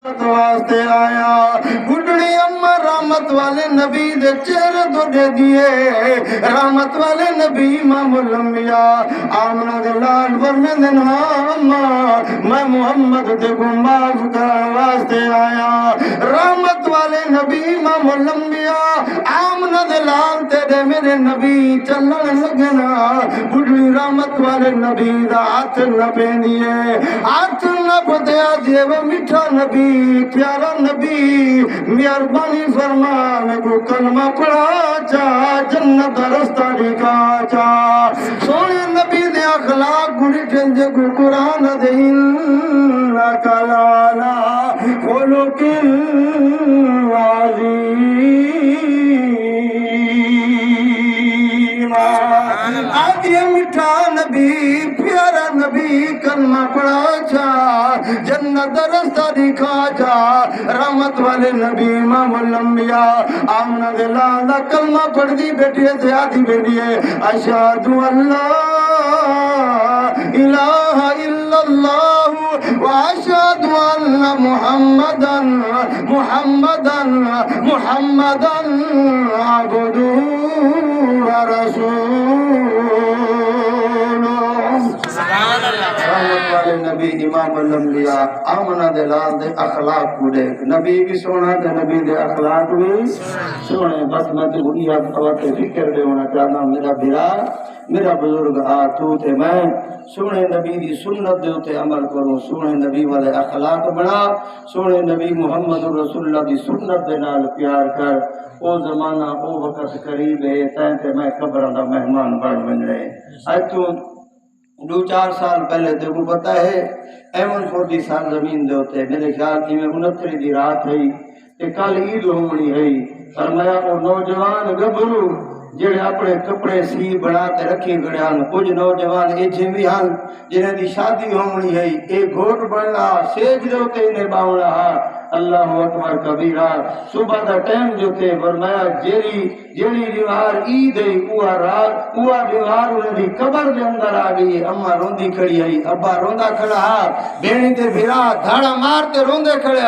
واسطے آیا بڈڑی اما رحمت والے نبی دے چہرے تو دے دیے رحمت والے نبی امام الانبیاء آمنہ دے لال ورنے دن میں محمد دے کو معاف کرنے واسطے آیا رحمت والے نبی امام الانبیاء آمنہ دے لال تیرے میرے نبی چلن لگنا بڈڑی رحمت والے نبی دا ہاتھ نہ پہنیے ہاتھ نہ پتیا دیے وہ میٹھا نبی پیارا نبی مہربانی فرما میں کو کلمہ پڑھا چا جنت رستہ دکھا چا سونے نبی دے اخلاق گڑی ٹھنجے کو قرآن دے انکا لالا خلق عظیم آدھی میٹھا نبی پیارا نبی کلمہ پڑھا چا جنت رستہ دکھا جا رحمت والے نبی امام الانبیاء آمنہ دلالا کلمہ پڑھ دی بیٹی ہے زیادی بیٹی ہے اشہد اللہ الہ الا اللہ واشہد ان محمدن عبدہ رحمت والے نبی امام الانبیاء آمنہ دے لال دے اخلاق کو دیکھ نبی بھی سونا دے نبی دے اخلاق بھی سونے بس میں تو بڑی وقت فکر دے ہونا چاہتا ہوں میرا بھرا میرا بزرگ تو تھے میں سونے نبی دی سنت دے ہوتے عمل کروں سونے نبی والے اخلاق بنا سونے نبی محمد رسول اللہ دی سنت دے نال پیار کر او زمانہ او وقت قریب ہے تینتے میں قبرہ دا مہمان بڑھ بن رہے آج تو 2-4 سال پہلے تے کو پتہ ہے ایمن فوٹی سال زمین دے ہوتے میرے خیال تھی میں 29 دی رات ہے کہ کل عید ہونی ہے فرمایا اور نوجوان گبرو جڑے اپنے کپڑے سی بناتے رکھی گڑیان کچھ نوجوان ایچے بھی ہن جنہیں دی شادی ہونی ہے ایک گھوٹ بننا سیج دے ہوتے انہیں باؤنا اللہ اکبر کبیرہ صبح دا ٹائم جو تے فرمایا جیڑی دیوار عید ہے اوہ دیوار انہیں دی قبر دے اندر آ گئی اماں روندی کھڑی ہے ابا روندا کھڑا بینی تے بھیرا دھاڑا مارتے روندے کھڑے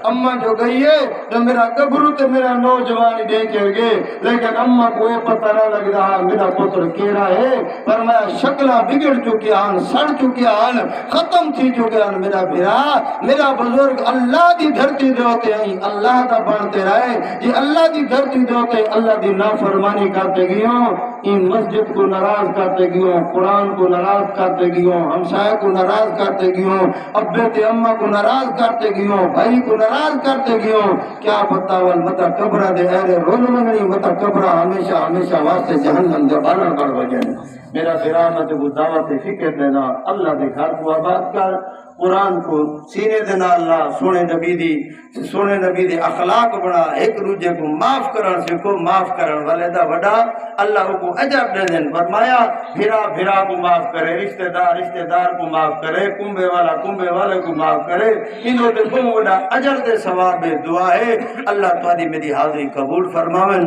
اماں جو گئی ہے تو میرا گبرو تے میرا نوجوانی دیکھے گے لیکن اماں کو یہ پتہ نہ لگ رہا میرا پتر کیڑا ہے فرمایا شکلہ بگڑ چکے سڑ چکے ختم تھی چکے میرا بھیرا میرا بزرگ اللہ دی دھرتی دے ہوتے ہیں اللہ دا بنتے رہے یہ اللہ دی دھرتی دے ہوتے ہیں اللہ دی نافرمانی کرتے گئے ان مسجد کو ناراض کرتے گئے قرآن کو ناراض کرتے گئے ہمسایہ کو ناراض کرتے گئے ابے تے اماں کو ناراض کرتے گئے بھائی کو ناراض کرتے گئے کیا پتہ ول متا قبرہ دے اہل رول منگنی متا قبرہ ہمیشہ واسطے جہنم دے بارہ بڑھ وجن میرا برامت کو دعوت فکر دینا اللہ دے گھر کو آباد کر قرآن کو سینے دینا اللہ سونے نبی دی اخلاق بنا ایک روجے کو معاف کرن سے کو معاف کرن والے دا وڈا اللہ کو عجب دے دن فرمایا بھرا کو معاف کرے رشتہ دار کو معاف کرے کنبے والے کو معاف کرے انہوں نے کو وڈا اجر دے ثواب دعا ہے اللہ تعالی میری حاضری قبول فرماون